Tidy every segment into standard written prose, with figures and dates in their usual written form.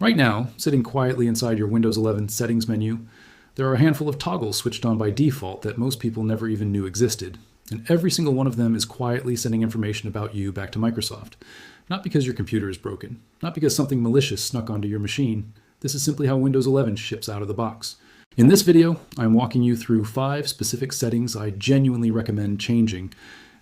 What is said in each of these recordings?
Right now, sitting quietly inside your Windows 11 settings menu, there are a handful of toggles switched on by default that most people never even knew existed. And every single one of them is quietly sending information about you back to Microsoft. Not because your computer is broken, not because something malicious snuck onto your machine. This is simply how Windows 11 ships out of the box. In this video, I'm walking you through 5 specific settings I genuinely recommend changing,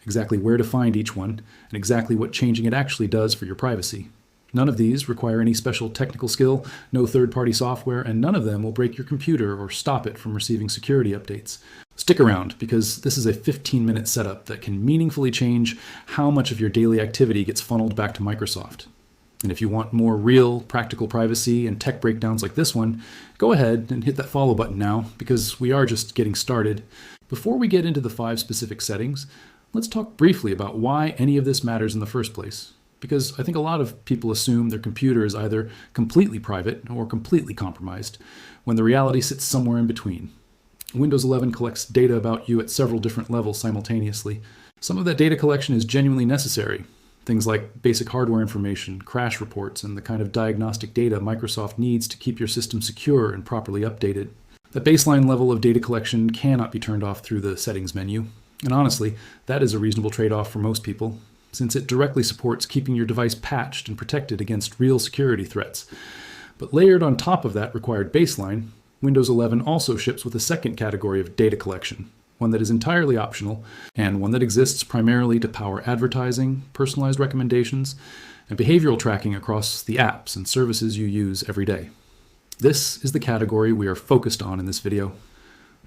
exactly where to find each one, and exactly what changing it actually does for your privacy. None of these require any special technical skill, no third-party software, and none of them will break your computer or stop it from receiving security updates. Stick around, because this is a 15-minute setup that can meaningfully change how much of your daily activity gets funneled back to Microsoft. And if you want more real, practical privacy and tech breakdowns like this one, go ahead and hit that follow button now, because we are just getting started. Before we get into the 5 specific settings, let's talk briefly about why any of this matters in the first place. Because I think a lot of people assume their computer is either completely private or completely compromised, when the reality sits somewhere in between. Windows 11 collects data about you at several different levels simultaneously. Some of that data collection is genuinely necessary. Things like basic hardware information, crash reports, and the kind of diagnostic data Microsoft needs to keep your system secure and properly updated. The baseline level of data collection cannot be turned off through the settings menu. And honestly, that is a reasonable trade-off for most people, since it directly supports keeping your device patched and protected against real security threats. But layered on top of that required baseline, Windows 11 also ships with a second category of data collection, one that is entirely optional, and one that exists primarily to power advertising, personalized recommendations, and behavioral tracking across the apps and services you use every day. This is the category we are focused on in this video.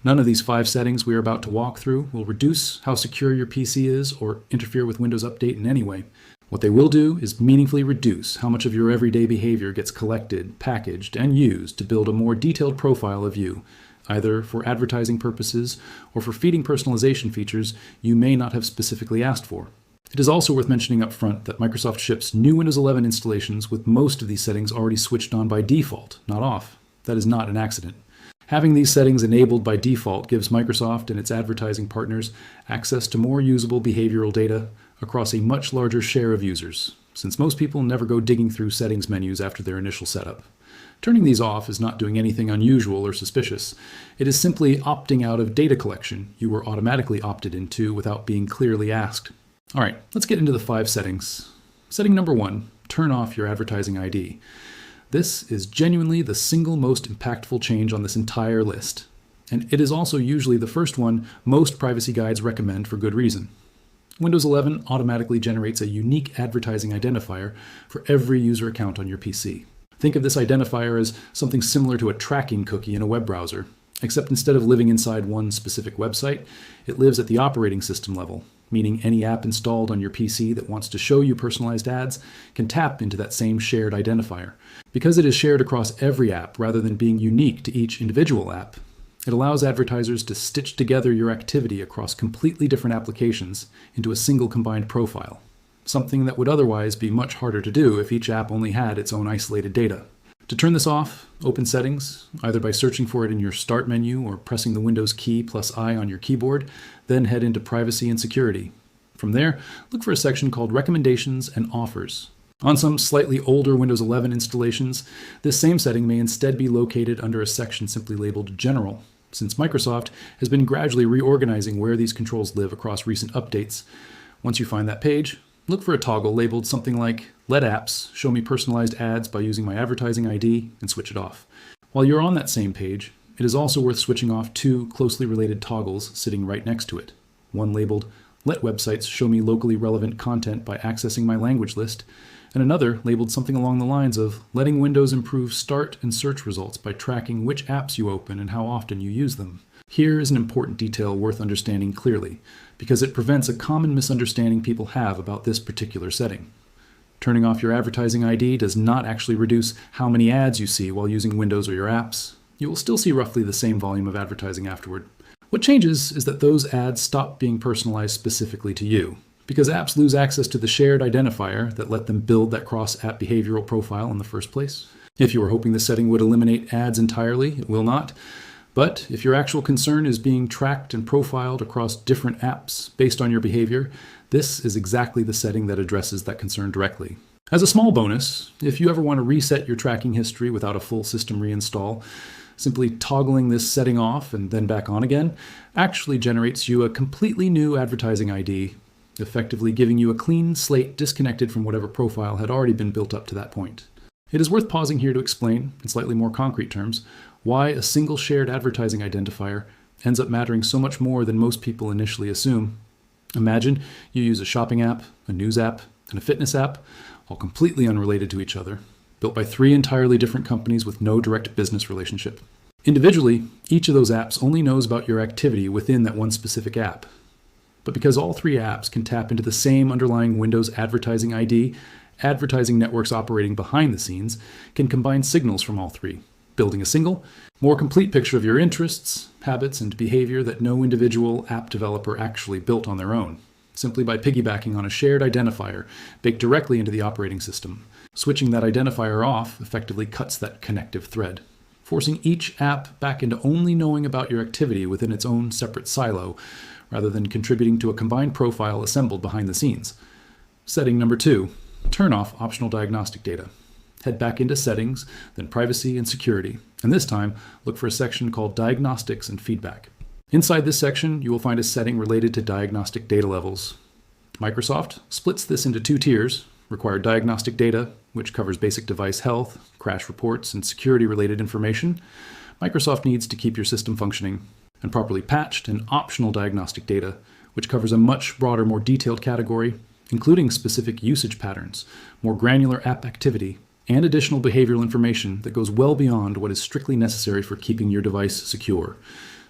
None of these 5 settings we are about to walk through will reduce how secure your PC is or interfere with Windows Update in any way. What they will do is meaningfully reduce how much of your everyday behavior gets collected, packaged, and used to build a more detailed profile of you, either for advertising purposes or for feeding personalization features you may not have specifically asked for. It is also worth mentioning up front that Microsoft ships new Windows 11 installations with most of these settings already switched on by default, not off. That is not an accident. Having these settings enabled by default gives Microsoft and its advertising partners access to more usable behavioral data across a much larger share of users, since most people never go digging through settings menus after their initial setup. Turning these off is not doing anything unusual or suspicious. It is simply opting out of data collection you were automatically opted into without being clearly asked. All right, let's get into the 5 settings. Setting number 1, turn off your advertising ID. This is genuinely the single most impactful change on this entire list. And it is also usually the first one most privacy guides recommend for good reason. Windows 11 automatically generates a unique advertising identifier for every user account on your PC. Think of this identifier as something similar to a tracking cookie in a web browser, except instead of living inside one specific website, it lives at the operating system level, meaning any app installed on your PC that wants to show you personalized ads can tap into that same shared identifier. Because it is shared across every app rather than being unique to each individual app, it allows advertisers to stitch together your activity across completely different applications into a single combined profile, something that would otherwise be much harder to do if each app only had its own isolated data. To turn this off, open Settings, either by searching for it in your Start menu or pressing the Windows key plus I on your keyboard, then head into Privacy and Security. From there, look for a section called Recommendations and Offers. On some slightly older Windows 11 installations, this same setting may instead be located under a section simply labeled General, since Microsoft has been gradually reorganizing where these controls live across recent updates. Once you find that page, look for a toggle labeled something like Let Apps Show Me Personalized Ads by Using My Advertising ID, and switch it off. While you're on that same page, it is also worth switching off 2 closely related toggles sitting right next to it. One labeled Let Websites Show Me Locally Relevant Content by Accessing My Language List, and another labeled something along the lines of Letting Windows Improve Start and Search Results by Tracking Which Apps You Open and How Often You Use Them. Here is an important detail worth understanding clearly, because it prevents a common misunderstanding people have about this particular setting. Turning off your advertising ID does not actually reduce how many ads you see while using Windows or your apps. You will still see roughly the same volume of advertising afterward. What changes is that those ads stop being personalized specifically to you, because apps lose access to the shared identifier that let them build that cross-app behavioral profile in the first place. If you were hoping this setting would eliminate ads entirely, it will not. But if your actual concern is being tracked and profiled across different apps based on your behavior, this is exactly the setting that addresses that concern directly. As a small bonus, if you ever want to reset your tracking history without a full system reinstall, simply toggling this setting off and then back on again actually generates you a completely new advertising ID, effectively giving you a clean slate disconnected from whatever profile had already been built up to that point. It is worth pausing here to explain, in slightly more concrete terms, why a single shared advertising identifier ends up mattering so much more than most people initially assume. Imagine you use a shopping app, a news app, and a fitness app, all completely unrelated to each other, built by 3 entirely different companies with no direct business relationship. Individually, each of those apps only knows about your activity within that one specific app. But because all 3 apps can tap into the same underlying Windows advertising ID, advertising networks operating behind the scenes can combine signals from all 3, building a single, more complete picture of your interests, habits, and behavior that no individual app developer actually built on their own, simply by piggybacking on a shared identifier baked directly into the operating system. Switching that identifier off effectively cuts that connective thread, forcing each app back into only knowing about your activity within its own separate silo, rather than contributing to a combined profile assembled behind the scenes. Setting number 2, turn off optional diagnostic data. Head back into Settings, then Privacy and Security, and this time look for a section called Diagnostics and Feedback. Inside this section, you will find a setting related to diagnostic data levels. Microsoft splits this into 2 tiers: required diagnostic data, which covers basic device health, crash reports, and security-related information. Microsoft needs to keep your system functioning. And properly patched and optional diagnostic data, which covers a much broader, more detailed category, including specific usage patterns, more granular app activity, and additional behavioral information that goes well beyond what is strictly necessary for keeping your device secure.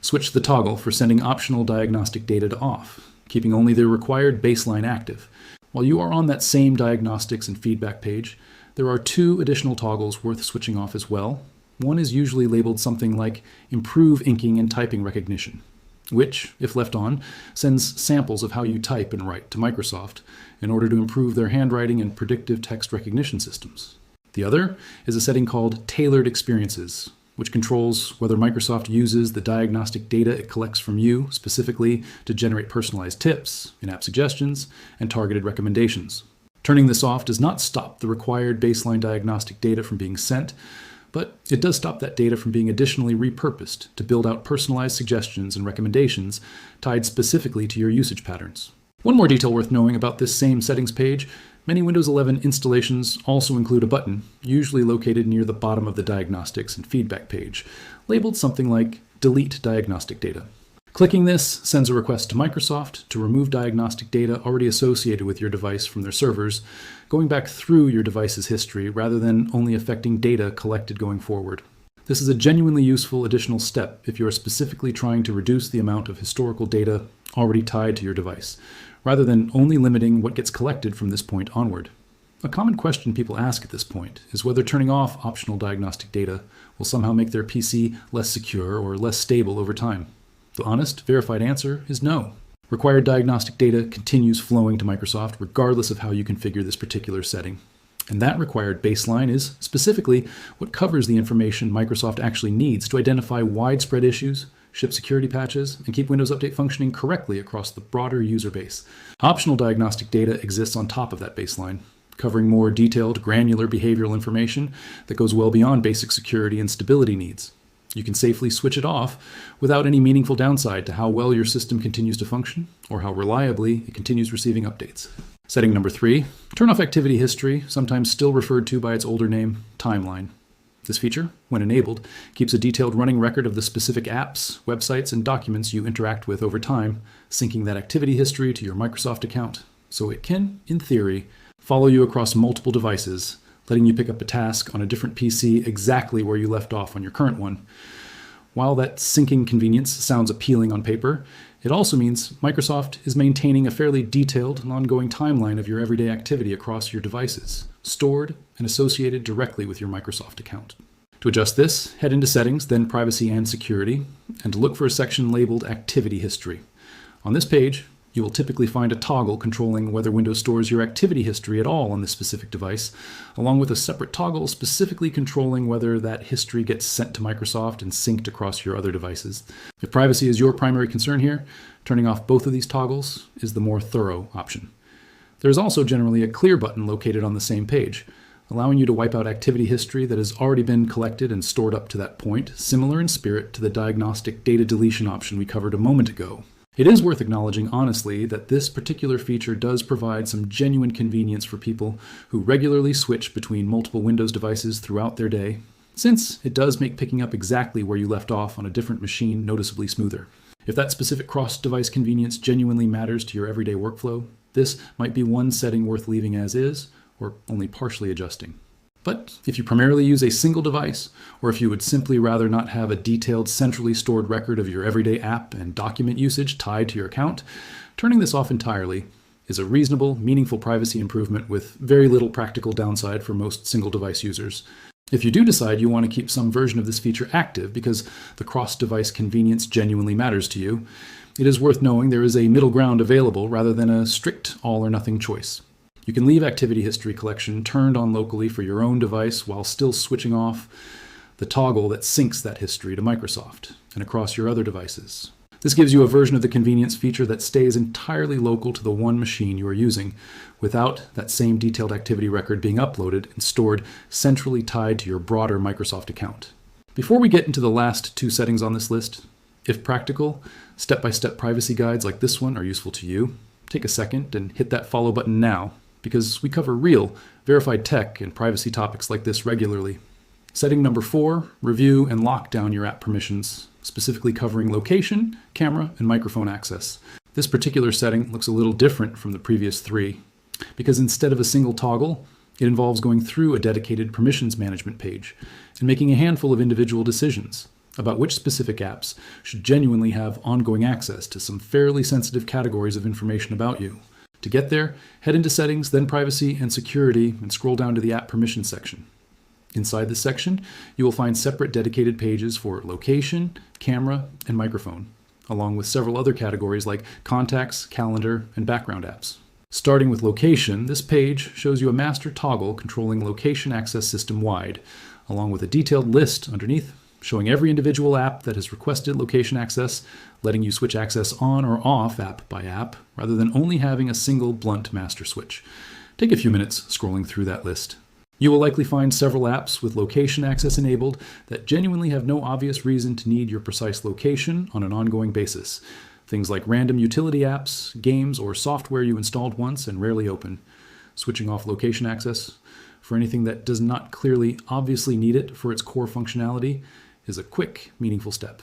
Switch the toggle for sending optional diagnostic data to off, keeping only the required baseline active. While you are on that same diagnostics and feedback page, there are 2 additional toggles worth switching off as well. One is usually labeled something like Improve Inking and Typing Recognition, which, if left on, sends samples of how you type and write to Microsoft in order to improve their handwriting and predictive text recognition systems. The other is a setting called Tailored Experiences, which controls whether Microsoft uses the diagnostic data it collects from you specifically to generate personalized tips, in-app suggestions, and targeted recommendations. Turning this off does not stop the required baseline diagnostic data from being sent, but it does stop that data from being additionally repurposed to build out personalized suggestions and recommendations tied specifically to your usage patterns. One more detail worth knowing about this same settings page: many Windows 11 installations also include a button, usually located near the bottom of the diagnostics and feedback page, labeled something like Delete Diagnostic Data. Clicking this sends a request to Microsoft to remove diagnostic data already associated with your device from their servers, going back through your device's history rather than only affecting data collected going forward. This is a genuinely useful additional step if you are specifically trying to reduce the amount of historical data already tied to your device, rather than only limiting what gets collected from this point onward. A common question people ask at this point is whether turning off optional diagnostic data will somehow make their PC less secure or less stable over time. The honest, verified answer is no. Required diagnostic data continues flowing to Microsoft regardless of how you configure this particular setting. And that required baseline is specifically what covers the information Microsoft actually needs to identify widespread issues, ship security patches, and keep Windows Update functioning correctly across the broader user base. Optional diagnostic data exists on top of that baseline, covering more detailed, granular behavioral information that goes well beyond basic security and stability needs. You can safely switch it off without any meaningful downside to how well your system continues to function or how reliably it continues receiving updates. Setting number 3, turn off activity history, sometimes still referred to by its older name, Timeline. This feature, when enabled, keeps a detailed running record of the specific apps, websites, and documents you interact with over time, syncing that activity history to your Microsoft account, so it can, in theory, follow you across multiple devices, letting you pick up a task on a different PC exactly where you left off on your current one. While that syncing convenience sounds appealing on paper, it also means Microsoft is maintaining a fairly detailed and ongoing timeline of your everyday activity across your devices, stored and associated directly with your Microsoft account. To adjust this, head into Settings, then Privacy and Security, and look for a section labeled Activity History. On this page, you will typically find a toggle controlling whether Windows stores your activity history at all on this specific device, along with a separate toggle specifically controlling whether that history gets sent to Microsoft and synced across your other devices. If privacy is your primary concern here, turning off both of these toggles is the more thorough option. There's also generally a clear button located on the same page, allowing you to wipe out activity history that has already been collected and stored up to that point, similar in spirit to the diagnostic data deletion option we covered a moment ago. It is worth acknowledging honestly that this particular feature does provide some genuine convenience for people who regularly switch between multiple Windows devices throughout their day, since it does make picking up exactly where you left off on a different machine noticeably smoother. If that specific cross-device convenience genuinely matters to your everyday workflow, this might be one setting worth leaving as is, or only partially adjusting. But if you primarily use a single device, or if you would simply rather not have a detailed, centrally stored record of your everyday app and document usage tied to your account, turning this off entirely is a reasonable, meaningful privacy improvement with very little practical downside for most single-device users. If you do decide you want to keep some version of this feature active because the cross-device convenience genuinely matters to you, it is worth knowing there is a middle ground available rather than a strict all-or-nothing choice. You can leave activity history collection turned on locally for your own device while still switching off the toggle that syncs that history to Microsoft and across your other devices. This gives you a version of the convenience feature that stays entirely local to the one machine you are using, without that same detailed activity record being uploaded and stored centrally tied to your broader Microsoft account. Before we get into the last two settings on this list, if practical, step-by-step privacy guides like this one are useful to you, take a second and hit that follow button now, because we cover real, verified tech and privacy topics like this regularly. Setting number 4, review and lock down your app permissions, specifically covering location, camera, and microphone access. This particular setting looks a little different from the previous 3, because instead of a single toggle, it involves going through a dedicated permissions management page and making a handful of individual decisions about which specific apps should genuinely have ongoing access to some fairly sensitive categories of information about you. To get there, head into Settings, then Privacy and Security, and scroll down to the App Permissions section. Inside this section, you will find separate dedicated pages for location, camera, and microphone, along with several other categories like contacts, calendar, and background apps. Starting with location, this page shows you a master toggle controlling location access system-wide, along with a detailed list underneath showing every individual app that has requested location access, letting you switch access on or off app by app, rather than only having a single blunt master switch. Take a few minutes scrolling through that list. You will likely find several apps with location access enabled that genuinely have no obvious reason to need your precise location on an ongoing basis. Things like random utility apps, games, or software you installed once and rarely open. Switching off location access for anything that does not clearly obviously need it for its core functionality is a quick, meaningful step.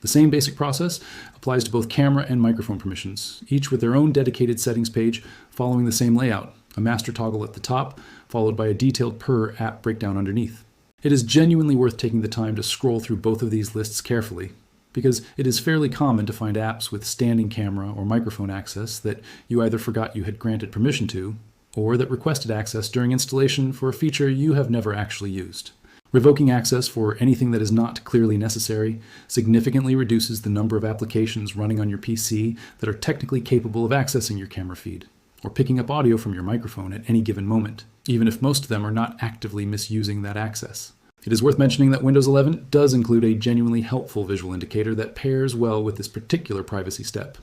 The same basic process applies to both camera and microphone permissions, each with their own dedicated settings page following the same layout, a master toggle at the top, followed by a detailed per app breakdown underneath. It is genuinely worth taking the time to scroll through both of these lists carefully, because it is fairly common to find apps with standing camera or microphone access that you either forgot you had granted permission to, or that requested access during installation for a feature you have never actually used. Revoking access for anything that is not clearly necessary significantly reduces the number of applications running on your PC that are technically capable of accessing your camera feed, or picking up audio from your microphone at any given moment, even if most of them are not actively misusing that access. It is worth mentioning that Windows 11 does include a genuinely helpful visual indicator that pairs well with this particular privacy step.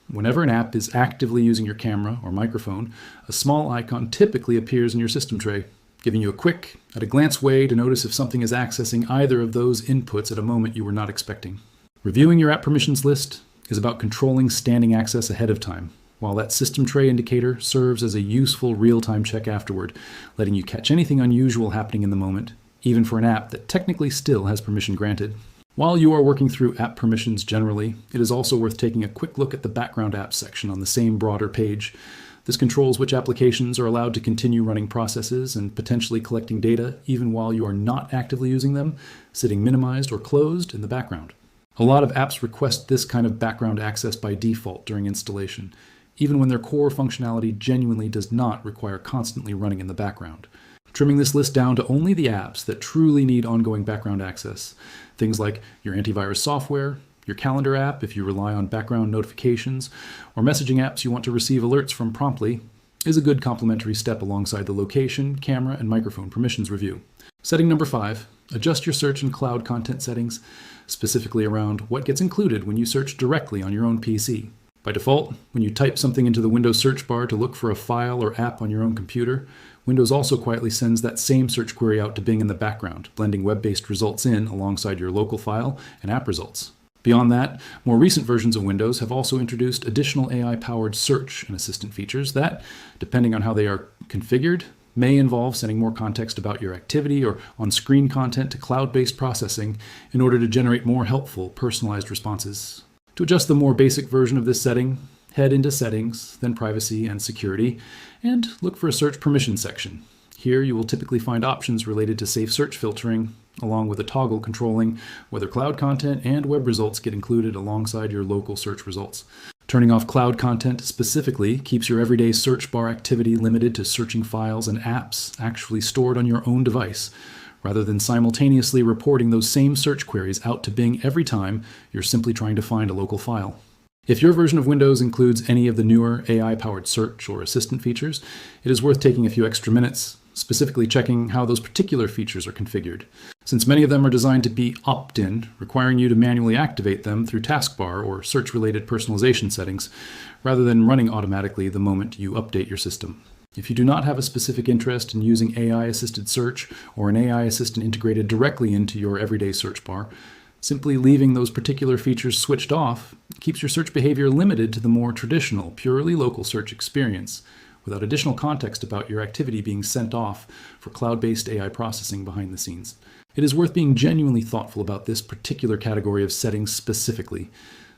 Whenever an app is actively using your camera or microphone, a small icon typically appears in your system tray, giving you a quick, at-a-glance way to notice if something is accessing either of those inputs at a moment you were not expecting. Reviewing your app permissions list is about controlling standing access ahead of time, while that system tray indicator serves as a useful real-time check afterward, letting you catch anything unusual happening in the moment, even for an app that technically still has permission granted. While you are working through app permissions generally, it is also worth taking a quick look at the background apps section on the same broader page. This controls which applications are allowed to continue running processes and potentially collecting data even while you are not actively using them, sitting minimized or closed in the background. A lot of apps request this kind of background access by default during installation, even when their core functionality genuinely does not require constantly running in the background. Trimming this list down to only the apps that truly need ongoing background access, things like your antivirus software, your calendar app if you rely on background notifications, or messaging apps you want to receive alerts from promptly, is a good complementary step alongside the location, camera, and microphone permissions review. Setting number 5, adjust your search and cloud content settings, specifically around what gets included when you search directly on your own PC. By default, when you type something into the Windows search bar to look for a file or app on your own computer, Windows also quietly sends that same search query out to Bing in the background, blending web-based results in alongside your local file and app results. Beyond that, more recent versions of Windows have also introduced additional AI-powered search and assistant features that, depending on how they are configured, may involve sending more context about your activity or on-screen content to cloud-based processing in order to generate more helpful, personalized responses. To adjust the more basic version of this setting, head into Settings, then Privacy and Security, and look for a Search Permissions section. Here you will typically find options related to safe search filtering, along with a toggle controlling whether cloud content and web results get included alongside your local search results. Turning off cloud content specifically keeps your everyday search bar activity limited to searching files and apps actually stored on your own device, rather than simultaneously reporting those same search queries out to Bing every time you're simply trying to find a local file. If your version of Windows includes any of the newer AI-powered search or assistant features, it is worth taking a few extra minutes, specifically checking how those particular features are configured, since many of them are designed to be opt-in, requiring you to manually activate them through taskbar or search-related personalization settings, rather than running automatically the moment you update your system. If you do not have a specific interest in using AI-assisted search or an AI assistant integrated directly into your everyday search bar, simply leaving those particular features switched off keeps your search behavior limited to the more traditional, purely local search experience, without additional context about your activity being sent off for cloud-based AI processing behind the scenes. It is worth being genuinely thoughtful about this particular category of settings specifically,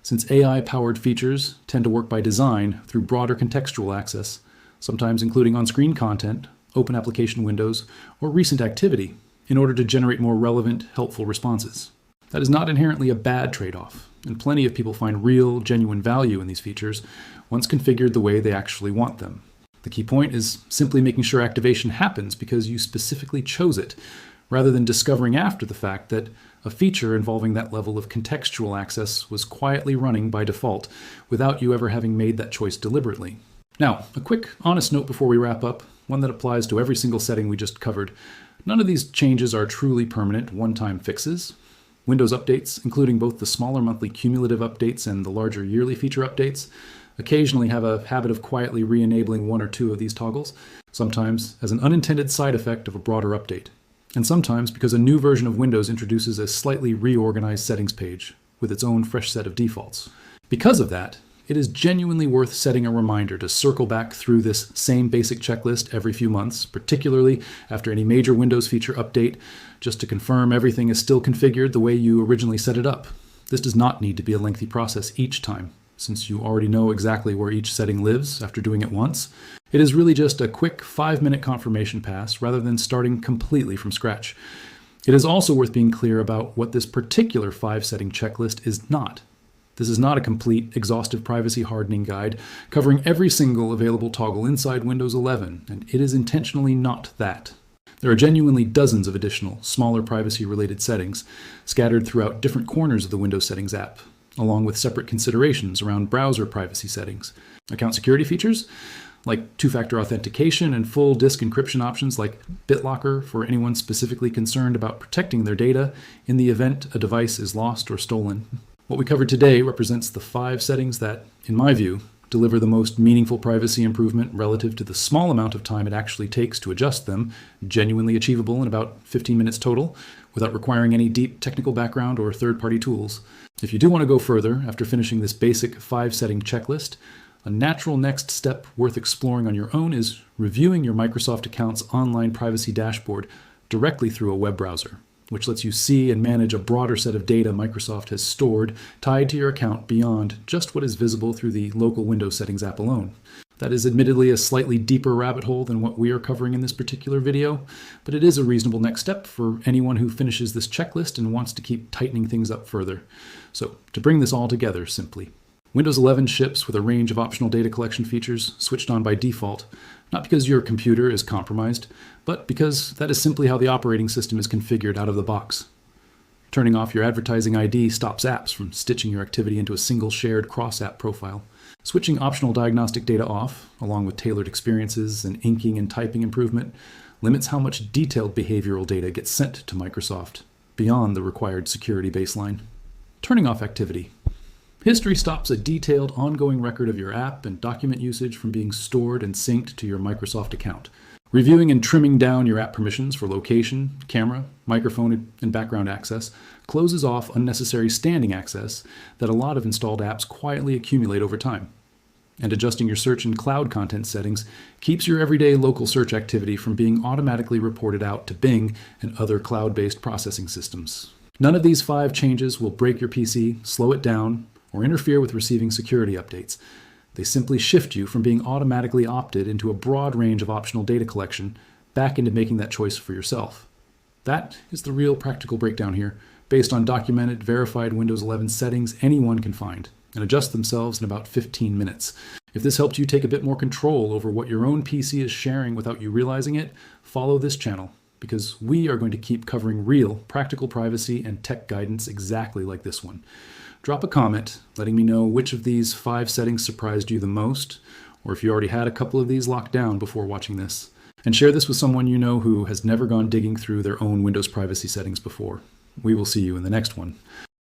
since AI-powered features tend to work by design through broader contextual access, sometimes including on-screen content, open application windows, or recent activity, in order to generate more relevant, helpful responses. That is not inherently a bad trade-off, and plenty of people find real, genuine value in these features once configured the way they actually want them. The key point is simply making sure activation happens because you specifically chose it, rather than discovering after the fact that a feature involving that level of contextual access was quietly running by default without you ever having made that choice deliberately. Now, a quick, honest note before we wrap up, one that applies to every single setting we just covered. None of these changes are truly permanent, one-time fixes. Windows updates, including both the smaller monthly cumulative updates and the larger yearly feature updates, occasionally have a habit of quietly re-enabling one or two of these toggles, sometimes as an unintended side effect of a broader update, and sometimes because a new version of Windows introduces a slightly reorganized settings page with its own fresh set of defaults. Because of that, it is genuinely worth setting a reminder to circle back through this same basic checklist every few months, particularly after any major Windows feature update, just to confirm everything is still configured the way you originally set it up. This does not need to be a lengthy process each time, since you already know exactly where each setting lives after doing it once. It is really just a quick 5-minute confirmation pass rather than starting completely from scratch. It is also worth being clear about what this particular 5-setting checklist is not. This is not a complete, exhaustive privacy hardening guide covering every single available toggle inside Windows 11, and it is intentionally not that. There are genuinely dozens of additional, smaller privacy-related settings scattered throughout different corners of the Windows Settings app, along with separate considerations around browser privacy settings. Account security features, like two-factor authentication and full disk encryption options like BitLocker for anyone specifically concerned about protecting their data in the event a device is lost or stolen. What we covered today represents the 5 settings that, in my view, deliver the most meaningful privacy improvement relative to the small amount of time it actually takes to adjust them, genuinely achievable in about 15 minutes total, without requiring any deep technical background or third-party tools. If you do want to go further after finishing this basic 5-setting checklist, a natural next step worth exploring on your own is reviewing your Microsoft account's online privacy dashboard directly through a web browser, which lets you see and manage a broader set of data Microsoft has stored tied to your account beyond just what is visible through the local Windows Settings app alone. That is admittedly a slightly deeper rabbit hole than what we are covering in this particular video, but it is a reasonable next step for anyone who finishes this checklist and wants to keep tightening things up further. So, to bring this all together simply, Windows 11 ships with a range of optional data collection features switched on by default, not because your computer is compromised, but because that is simply how the operating system is configured out of the box. Turning off your advertising ID stops apps from stitching your activity into a single shared cross-app profile. Switching optional diagnostic data off, along with tailored experiences and inking and typing improvement, limits how much detailed behavioral data gets sent to Microsoft, beyond the required security baseline. Turning off activity. History stops a detailed, ongoing record of your app and document usage from being stored and synced to your Microsoft account. Reviewing and trimming down your app permissions for location, camera, microphone, and background access closes off unnecessary standing access that a lot of installed apps quietly accumulate over time. And adjusting your search and cloud content settings keeps your everyday local search activity from being automatically reported out to Bing and other cloud-based processing systems. None of these 5 changes will break your PC, slow it down, or interfere with receiving security updates. They simply shift you from being automatically opted into a broad range of optional data collection back into making that choice for yourself. That is the real practical breakdown here, based on documented, verified Windows 11 settings anyone can find and adjust themselves in about 15 minutes. If this helped you take a bit more control over what your own PC is sharing without you realizing it, follow this channel, because we are going to keep covering real, practical privacy and tech guidance exactly like this one. Drop a comment letting me know which of these 5 settings surprised you the most, or if you already had a couple of these locked down before watching this. And share this with someone you know who has never gone digging through their own Windows privacy settings before. We will see you in the next one.